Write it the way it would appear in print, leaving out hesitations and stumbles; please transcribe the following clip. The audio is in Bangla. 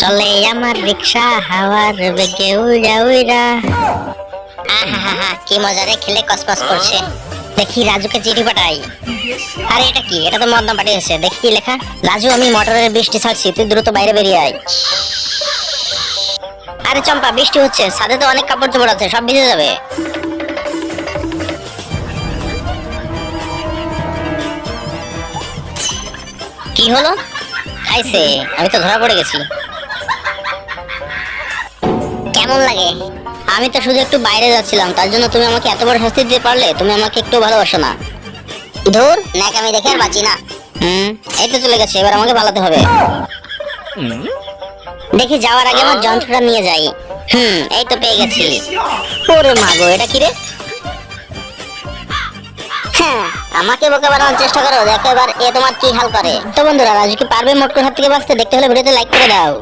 চলে আমার রিক্সা হাওয়ার বেগে উড়া উড়া। আহা কি মজা রে, খেলে কসকস করছে। দেখি রাজুকে চিঠি পাঠাই। আরে এটা কি? এটা তো মদনা পাঠিয়েছে। দেখি কি লেখা। রাজু, আমি মোটরের বৃষ্টি ছাড়ছি, তুই দ্রুত বাইরে বেরিয়ে আয়। আরে চম্পা, বৃষ্টি হচ্ছে, ছাদে তো অনেক কাপড় চোপড় আছে, সব ভিজে যাবে। কি হলো? খাইছে? আমি তো ধরা পড়ে গেছি। কেমন লাগে? আমি তো শুধু একটু বাইরে যাচ্ছিলাম, তার জন্য তুমি আমাকে এত বড় শাস্তি দিতে পারলে? তুমি আমাকে একটু ভালোবাসো না? ধুর, নাকি আমি দেখে আর বাঁচি না। এই তো চলে গেছে, এবার আমাকে পালাতে হবে। দেখি যাওয়ার আগে আমার যন্ত্রটা নিয়ে যাই। এই তো পেয়ে গেছি। ওরে মাগো, এটা কি রে? হ্যাঁ, আমাকে বোকা বানানোর চেষ্টা করো, দেখো এবার এ তোমার কি হাল করে। তো বন্ধুরা, রাজু কি পারবে মোটকোর হাত থেকে বাঁচতে? দেখতে হলে ভিডিওতে লাইক করে দাও।